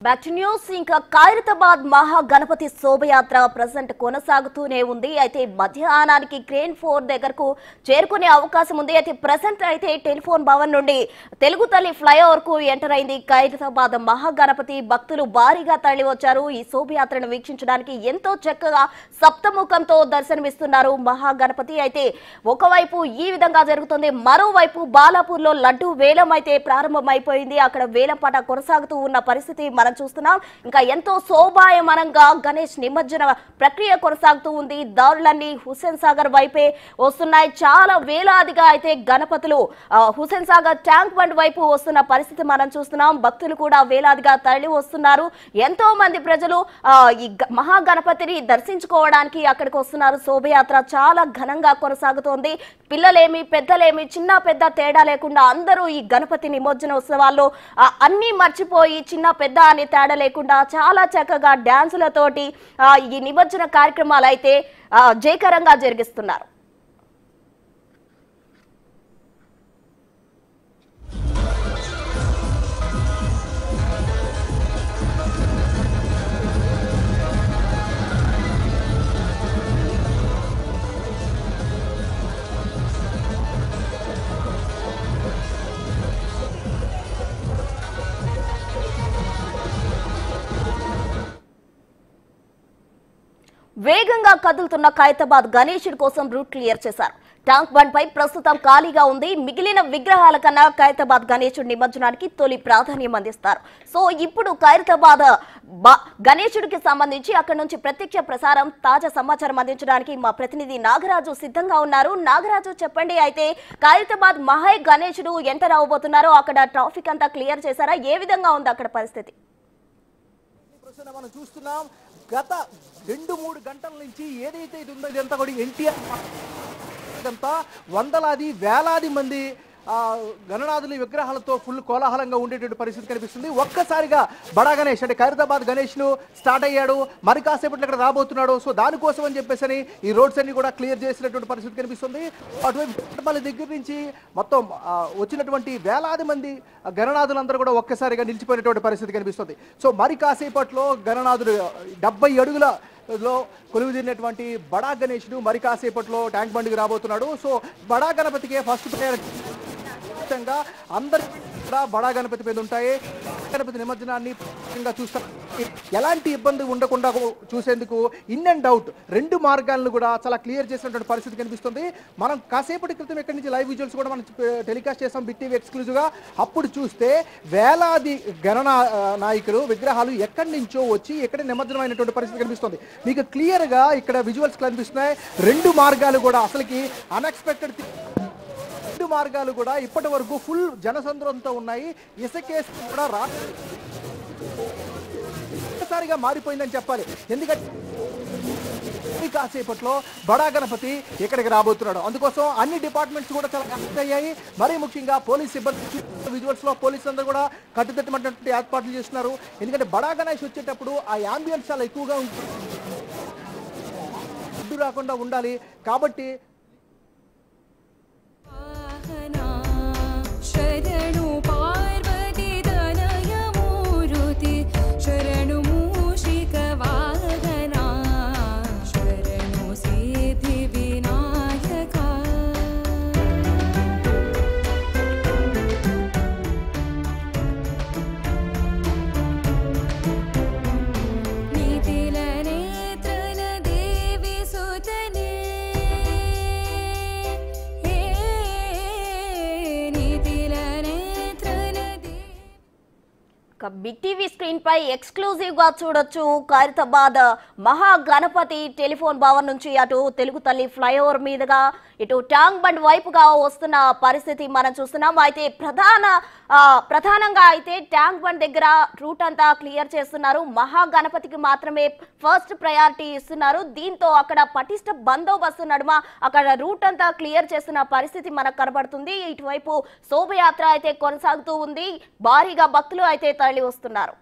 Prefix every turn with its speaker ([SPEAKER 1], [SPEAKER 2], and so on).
[SPEAKER 1] Back to news. ఇంకా ఖైరతాబాద్ మహా Ganapati శోభయాత్ర present కొనసాగుతూనే ఉంది. అయితే మధ్యాహ్నానికి క్రేన్ 4 దగ్గరకు చేరుకునే అవకాశం ఉంది. అయితే ప్రెజెంట్ అయితే టెలిఫోన్ భవన్ నుండి తెలుగు తల్లి ఫ్లైఓవర్ కు ఎంటర్ అయింది ఖైరతాబాద్ మహా గణపతి. భక్తులు భారీగా తరలి వచ్చారు ఈ శోభయాత్రను వీక్షించడానికి. ఎంతో చక్కగా సప్తముఖంతో దర్శనమిస్తున్నారు మహా గణపతి. అయితే ఒకవైపు ఈ విధంగా జరుగుతుంది, మరోవైపు బాలాపూర్ లో లడ్డు వేలం అయితే ప్రారంభమైపోయింది. అక్కడ వేలం పాట కొనసాగుతూ ఉన్న పరిస్థితి మనం చూస్తున్నాం. ఇంకా ఎంతో శోభాయమానంగా గణేష్ నిమజ్జన ప్రక్రియ కొనసాగుతూ ఉంది. దారులన్నీ హుస్సేన్ సాగర్ వైపే వస్తున్నాయి. చాలా వేలాదిగా అయితే గణపతులు హుస్సేన్ సాగర్ ట్యాంక్ బండ్ వైపు వస్తున్న పరిస్థితి మనం చూస్తున్నాం. భక్తులు కూడా వేలాదిగా తరలి వస్తున్నారు. ఎంతో మంది ప్రజలు ఈ మహా గణపతిని దర్శించుకోవడానికి అక్కడికి వస్తున్నారు. శోభయాత్ర చాలా ఘనంగా కొనసాగుతోంది. పిల్లలేమి పెద్దలేమి చిన్న పెద్ద తేడా లేకుండా అందరూ ఈ గణపతి నిమజ్జన ఉత్సవాల్లో అన్ని మర్చిపోయి చిన్న పెద్ద అని తేడా లేకుండా చాలా చక్కగా డాన్సులతోటి ఈ నిమజ్జన కార్యక్రమాలు అయితే జయకరంగా జరిగిస్తున్నారు. వేగంగా కదులుతున్న ఖైరతాబాద్ గణేశుడి కోసం రూట్ క్లియర్ చేశారు. ట్యాంక్ బండ్ పై ప్రస్తుతం ఖాళీగా ఉంది. మిగిలిన విగ్రహాల కన్నా ఖైరతాబాద్ గణేశుడి నిమజ్జనానికి తొలి ప్రాధాన్యం అందిస్తారు. సో ఇప్పుడు ఖైరతాబాద్ గణేశుడికి సంబంధించి అక్కడ నుంచి ప్రత్యక్ష ప్రసారం తాజా సమాచారం అందించడానికి మా ప్రతినిధి నాగరాజు సిద్ధంగా ఉన్నారు. నాగరాజు చెప్పండి, అయితే ఖైరతాబాద్ మహా గణేశుడు ఎంటర్ అవబోతున్నారో అక్కడ ట్రాఫిక్ అంతా క్లియర్ చేశారా? ఏ విధంగా ఉంది అక్కడ పరిస్థితి?
[SPEAKER 2] మనం చూస్తున్నాం, గత 2-3 గంటల నుంచి ఏదైతే ఇది ఉందో ఇదంతా కూడా ఎన్టీఆర్ ఇదంతా వందలాది వేలాది మంది గణనాథుల విగ్రహాలతో ఫుల్ కోలాహలంగా ఉండేటువంటి పరిస్థితి కనిపిస్తుంది. ఒక్కసారిగా బడా గణేష్ అంటే ఖైరతాబాద్ గణేష్ ను స్టార్ట్ అయ్యాడు. మరి కాసేపట్లో ఇక్కడ రాబోతున్నాడు. సో దానికోసం అని చెప్పేసి ఈ రోడ్స్ అన్ని కూడా క్లియర్ చేసినటువంటి పరిస్థితి కనిపిస్తుంది. అటువైపు మళ్ళీ దగ్గర నుంచి మొత్తం వచ్చినటువంటి వేలాది మంది గణనాథులందరూ కూడా ఒక్కసారిగా నిలిచిపోయినటువంటి పరిస్థితి కనిపిస్తుంది. సో మరి కాసేపట్లో గణనాథుడు 70 అడుగుల కొలువుదీరినటువంటి బడా గణేశుడు మరి కాసేపట్లో ట్యాంక్ బండ్కి రాబోతున్నాడు. సో బడా గణపతికే ఫస్ట్ ప్రయారిటీ అందరి బడా గణపతి మీద ఉంటాయి. గణపతి నిమజ్జనాన్ని చూస్తారు. ఎలాంటి ఇబ్బంది ఉండకుండా చూసేందుకు ఇన్ అండ్ అవుట్ 2 మార్గాలను కూడా చాలా క్లియర్ చేసినటువంటి పరిస్థితి కనిపిస్తుంది. మనం కాసేపటి క్రితం ఇక్కడి నుంచి లైవ్ విజువల్స్ కూడా మనం టెలికాస్ట్ చేస్తాం బిగ్ టీవీ ఎక్స్క్లూజివ్గా. అప్పుడు చూస్తే వేలాది నాయకులు విగ్రహాలు ఎక్కడి నుంచో వచ్చి ఎక్కడ నిమజ్జనమైనటువంటి పరిస్థితి కనిపిస్తుంది. మీకు క్లియర్గా ఇక్కడ విజువల్స్ కనిపిస్తున్నాయి. 2 మార్గాలు కూడా అసలుకి అన్ఎక్స్పెక్టెడ్ మార్గాలు కూడా ఇప్పటి వరకు ఫుల్ జనసంద్రంతో ఉన్నాయి. ఇసుకేసి కూడా ఒక్కసారిగా మారిపోయిందని చెప్పాలి. ఎందుకంటే కాసేపట్లో బడా గణపతి ఇక్కడికి రాబోతున్నాడు. అందుకోసం అన్ని డిపార్ట్మెంట్స్ కూడా చాలా కనెక్ట్ అయ్యాయి. మరీ ముఖ్యంగా పోలీస్ సిబ్బంది విజువల్స్ లో పోలీసులు అందరూ కూడా కట్టుదిట్టమైనటువంటి ఏర్పాట్లు చేస్తున్నారు. ఎందుకంటే బడా గణేష్ వచ్చేటప్పుడు ఆ యాంబియన్స్ చాలా ఎక్కువగా ఉంటుంది, అడ్డు రాకుండా ఉండాలి. కాబట్టి
[SPEAKER 1] బిగ్ టీవీ స్క్రీన్ పై ఎక్స్క్లూజివ్ గా చూడొచ్చు. ఖైరతాబాద్ మహా గణపతి టెలిఫోన్ భవన్ నుంచి అటు తెలుగు తల్లి ఫ్లైఓవర్ మీదుగా ఇటు ట్యాంక్ బండ్ వైపుగా వస్తున్న పరిస్థితి మనం చూస్తున్నాం. అయితే ప్రధానంగా అయితే ట్యాంక్ బండ్ దగ్గర రూట్ అంతా క్లియర్ చేస్తున్నారు. మహా గణపతికి మాత్రమే ఫస్ట్ ప్రయారిటీ ఇస్తున్నారు. దీంతో అక్కడ పటిష్ట బందోబస్తు నడుమ అక్కడ రూట్ అంతా క్లియర్ చేస్తున్న పరిస్థితి మనకు కనబడుతుంది. ఇటువైపు శోభయాత్ర అయితే కొనసాగుతూ ఉంది. భారీగా భక్తులు అయితే తరలి వస్తున్నారు.